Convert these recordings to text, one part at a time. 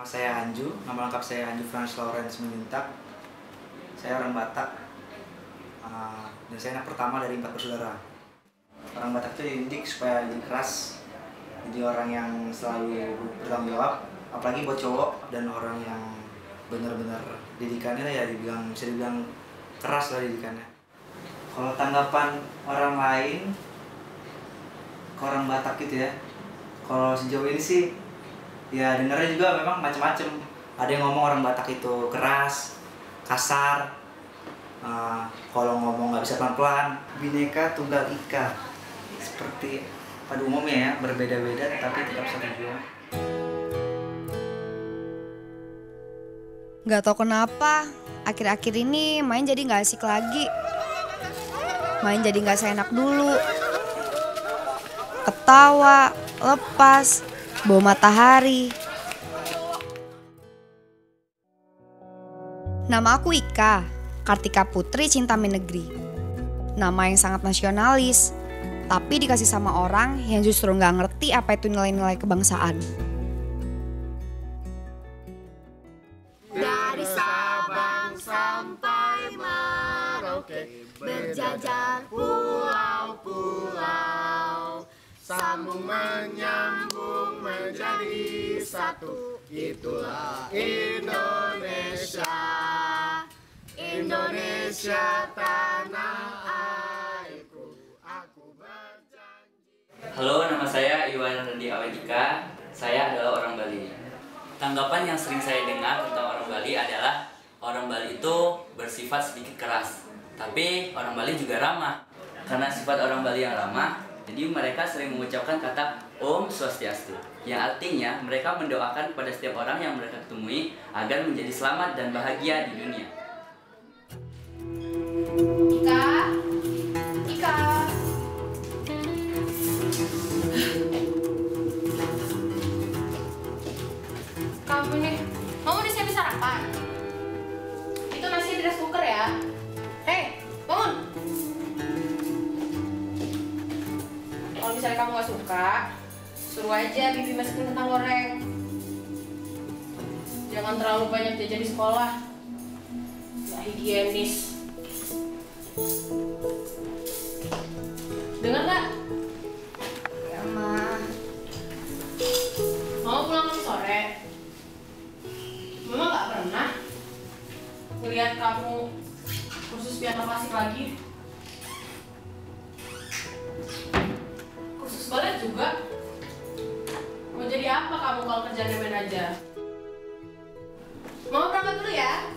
saya Hanju, nama lengkap saya Hanju Frans Lawrence Menyuntak. Saya orang Batak, dan saya anak pertama dari 4 bersaudara. Orang Batak itu dididik supaya jadi keras, jadi orang yang selalu bertanggung jawab, apalagi buat cowok dan orang yang benar-benar didikannya ya bisa dibilang keras lah didikannya. Kalau tanggapan orang lain ke orang Batak gitu ya, kalau sejauh ini sih ya dengarnya juga memang macam-macam. Ada yang ngomong orang Batak itu keras, kasar, kalau ngomong nggak bisa pelan-pelan. Bhinneka Tunggal Ika, seperti pada umumnya ya, berbeda-beda tapi tetap satu jua. Gak tau kenapa, akhir-akhir ini main jadi gak asik lagi. Main jadi gak seenak dulu. Ketawa, lepas, bawa matahari. Nama aku Ika, Kartika Putri Cintamin Negeri. Nama yang sangat nasionalis, tapi dikasih sama orang yang justru gak ngerti apa itu nilai-nilai kebangsaan. Dari Sabang sampai Merauke, berjajar pulau-pulau, sambung menyambung menjadi satu. Itulah Indonesia, Indonesia tanah airku, aku berjanji. Halo, nama saya Iwan Randi Awedika. Saya adalah orang Bali. Tanggapan yang sering saya dengar tentang orang Bali adalah orang Bali itu bersifat sedikit keras, tapi orang Bali juga ramah. Karena sifat orang Bali yang ramah, jadi mereka sering mengucapkan kata Om Swastiastu, yang artinya mereka mendoakan kepada setiap orang yang mereka temui agar menjadi selamat dan bahagia di dunia. Ika, Ika. Kamu nih, kamu udah siapin sarapan? Itu nasi di rice cooker ya. Hei, bangun. Kalau misalnya kamu gak suka, suruh aja bibi masukin kentang goreng. Jangan terlalu banyak jajan di sekolah, gak higienis. Dengar gak? Ya, Ma. Mau pulang nanti sore? Mama gak pernah ngeliat kamu kursus piano klasik lagi. Kursus balet juga. Mau jadi apa kamu kalau kerjanya main aja? Mama berangkat dulu ya.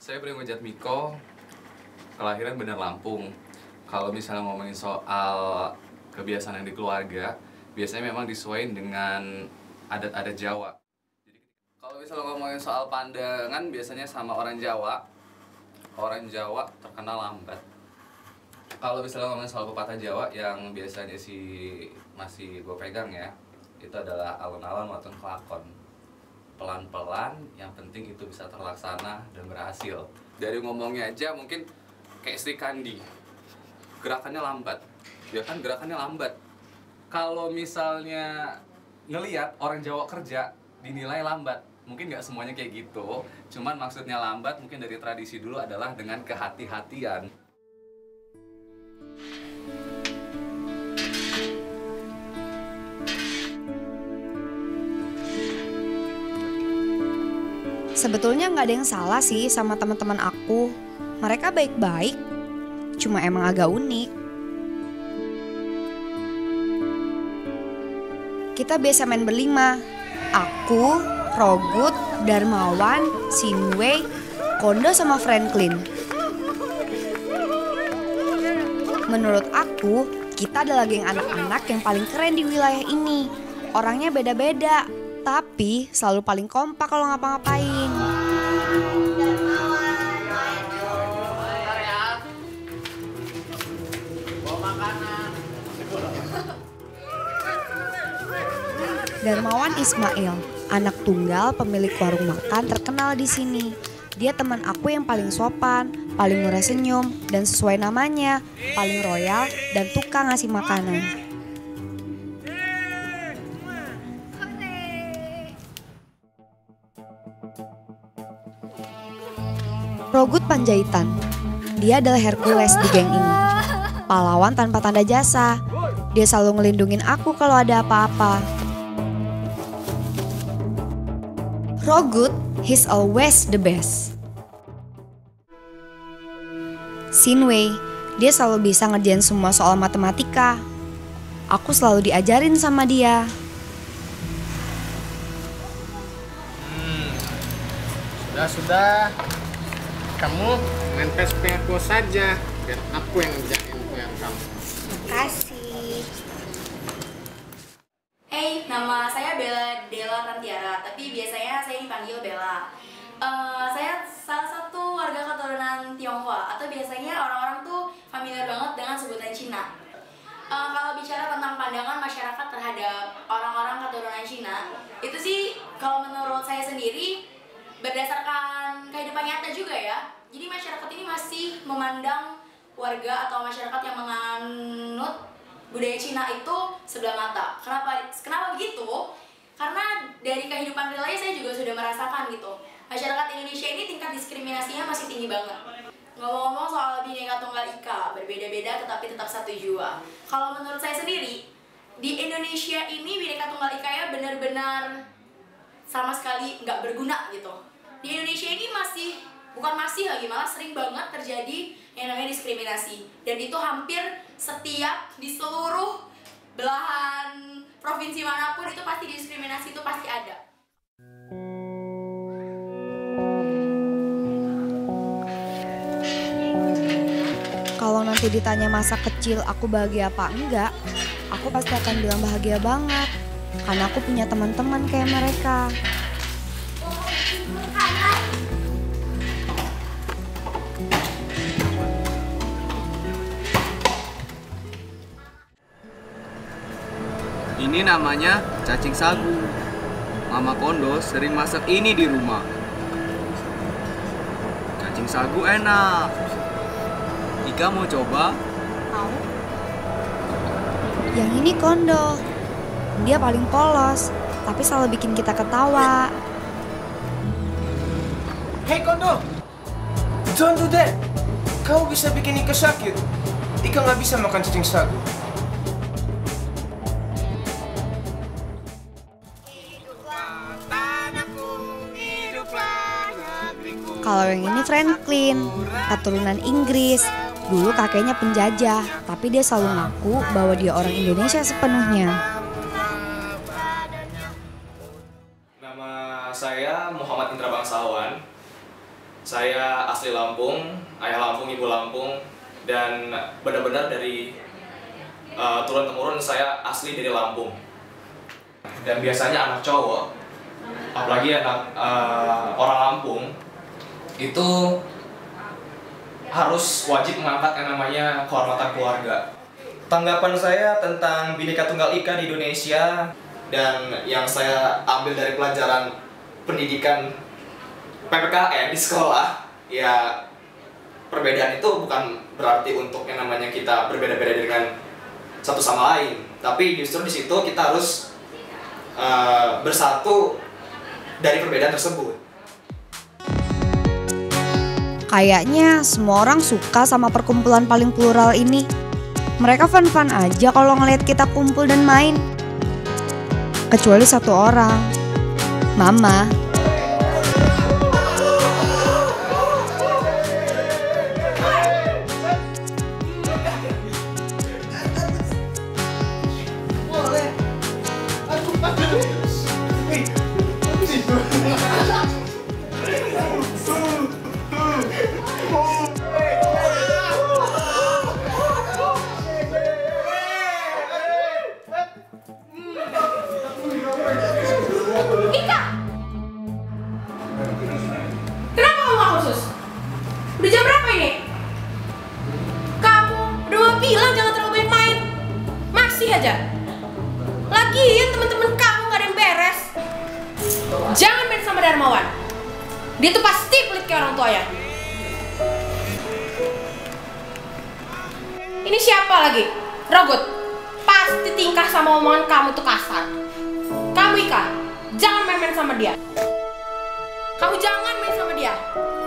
Saya Primo Jatmiko, kelahiran Bandar Lampung. Kalau misalnya ngomongin soal kebiasaan yang di keluarga, biasanya memang disesuaikan dengan adat-adat Jawa. Jadi, kalau misalnya ngomongin soal pandangan, biasanya sama orang Jawa terkenal lambat. Kalau misalnya ngomongin soal pepatah Jawa yang biasanya masih gue pegang ya, itu adalah alun-alun watun kelakon. Pelan-pelan, yang penting itu bisa terlaksana dan berhasil. Dari ngomongnya aja mungkin kayak Sri Kandi, gerakannya lambat. Ya kan gerakannya lambat. Kalau misalnya ngelihat orang Jawa kerja dinilai lambat, mungkin nggak semuanya kayak gitu. Cuman maksudnya lambat mungkin dari tradisi dulu adalah dengan kehati-hatian. Sebetulnya nggak ada yang salah sih sama teman-teman aku. Mereka baik-baik, cuma emang agak unik. Kita biasa main berlima. Aku, Rogut, Darmawan, Sinway, Kondo sama Franklin. Menurut aku, kita adalah geng anak-anak yang paling keren di wilayah ini. Orangnya beda-beda, tapi selalu paling kompak kalau ngapa-ngapain. Darmawan Ismail, anak tunggal pemilik warung makan terkenal di sini. Dia teman aku yang paling sopan, paling murah senyum, dan sesuai namanya, paling royal dan tukang ngasih makanan. Rogut Panjaitan. Dia adalah Hercules di geng ini. Pahlawan tanpa tanda jasa. Dia selalu ngelindungin aku kalau ada apa-apa. Rogut, he's always the best. Sinway, dia selalu bisa ngerjain semua soal matematika. Aku selalu diajarin sama dia. Sudah. Kamu main PSP aku saja, biar aku yang ngerjain PR kamu. Makasih. Hey, nama saya Bella Della Tantiara, tapi biasanya saya dipanggil Bella. Saya salah satu warga keturunan Tionghoa, atau biasanya orang-orang tuh familiar banget dengan sebutan Cina. Kalau bicara tentang pandangan masyarakat terhadap orang-orang keturunan Cina, itu sih kalau menurut saya sendiri berdasarkan kehidupan nyata juga ya. Jadi masyarakat ini masih memandang warga atau masyarakat yang menganut budaya Cina itu sebelah mata. Kenapa begitu? Karena dari kehidupan realnya saya juga sudah merasakan gitu. Masyarakat Indonesia ini tingkat diskriminasinya masih tinggi banget. Ngomong-ngomong soal Bhinneka Tunggal Ika, berbeda-beda tetapi tetap satu jua. Kalau menurut saya sendiri, di Indonesia ini Bhinneka Tunggal Ika ya benar-benar sama sekali nggak berguna gitu. Di Indonesia ini malah sering banget terjadi yang namanya diskriminasi. Dan itu hampir setiap di seluruh belahan provinsi manapun itu pasti diskriminasi itu pasti ada. Kalau nanti ditanya masa kecil aku bahagia apa enggak, aku pasti akan bilang bahagia banget. Karena aku punya teman-teman kayak mereka. Ini namanya cacing sagu. Mama Kondo sering masak ini di rumah. Cacing sagu enak. Ika mau coba? Mau. Yang ini Kondo. Dia paling polos, tapi selalu bikin kita ketawa. Hei Kondo, don't do that. Kau bisa bikin Ika sakit. Ika nggak bisa makan cacing sagu. Kalau yang ini Franklin, keturunan Inggris. Dulu kakeknya penjajah, tapi dia selalu ngaku bahwa dia orang Indonesia sepenuhnya. Nama saya Muhammad Indra Bangsawan. Saya asli Lampung, ayah Lampung, ibu Lampung, dan benar-benar dari turun-temurun saya asli dari Lampung. Dan biasanya anak cowok, apalagi anak orang Lampung, itu harus wajib mengangkat yang namanya kehormatan keluarga. Tanggapan saya tentang Bhinneka Tunggal Ika di Indonesia dan yang saya ambil dari pelajaran pendidikan PPKN di sekolah, ya perbedaan itu bukan berarti untuk yang namanya kita berbeda-beda dengan satu sama lain, tapi justru di situ kita harus bersatu dari perbedaan tersebut. Kayaknya semua orang suka sama perkumpulan paling plural ini. Mereka fun-fun aja kalau ngeliat kita kumpul dan main. Kecuali satu orang, Mama. Udah jam berapa ini? Kamu udah mau bilang jangan terlalu banyak main. Masih aja. Lagian teman-teman kamu gak ada yang beres. Jangan main sama Darmawan. Dia tuh pasti pelit kayak orang tuanya. Ini siapa lagi? Rogut. Pasti tingkah sama omongan kamu tuh kasar. Kamu Ika, jangan main-main sama dia. Kamu jangan main sama dia.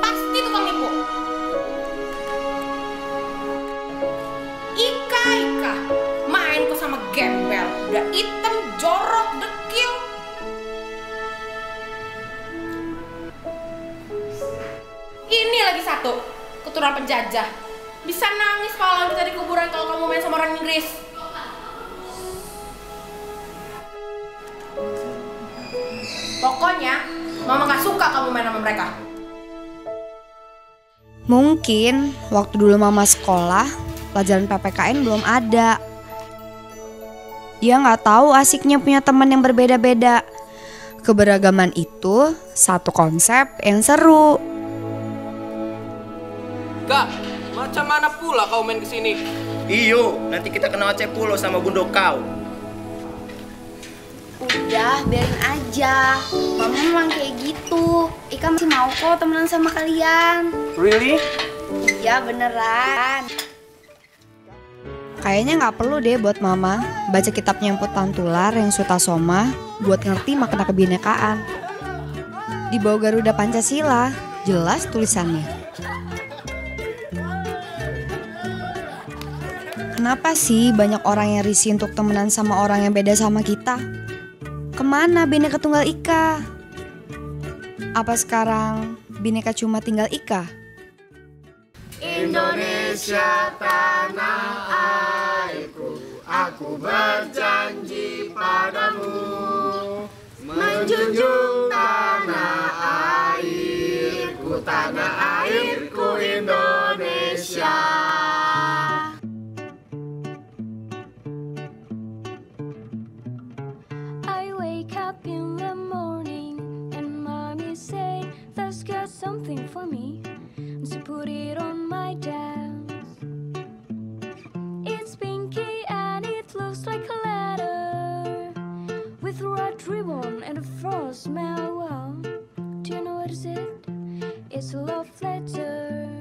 Pasti tukang nipu. Ika, main kok sama gembel. Udah hitam, jorok, dekil. Ini lagi satu, keturunan penjajah. Bisa nangis kalau kita di kuburan kalau kamu main sama orang Inggris. Pokoknya, Mama gak suka kamu main sama mereka. Mungkin waktu dulu Mama sekolah, pelajaran PPKN belum ada. Dia nggak tahu asiknya punya teman yang berbeda-beda. Keberagaman itu satu konsep yang seru. Kak, macam mana pula kau main kesini? Iyo, nanti kita kena Aceh pulau sama bundo kau. Udah, biarin aja. Mama memang kayak gitu. Ika masih mau kok temenan sama kalian. Really? Iya, beneran. Kayaknya nggak perlu deh buat Mama baca kitabnya Empu Tantular yang Sutasoma buat ngerti makna kebinekaan. Di bawah Garuda Pancasila, jelas tulisannya. Kenapa sih banyak orang yang risih untuk temenan sama orang yang beda sama kita? Kemana Bhinneka Tunggal Ika? Apa sekarang Bhinneka cuma tinggal Ika? Indonesia tanah airku, aku berjanji padamu menjunjung tanah airku, tanah airku Indonesia. I wake up in the morning and mommy say there's got something for me. So put it on my desk. It's pinky and it looks like a letter with a red ribbon and a frost smell. Well, do you know what is it? It's a love letter.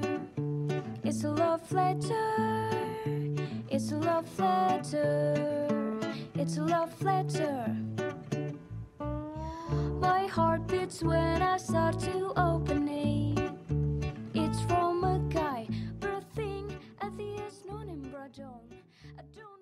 It's a love letter. It's a love letter. It's a love letter. My heart beats when I start to open it. It's from a guy, but I think at the known him, but I don't.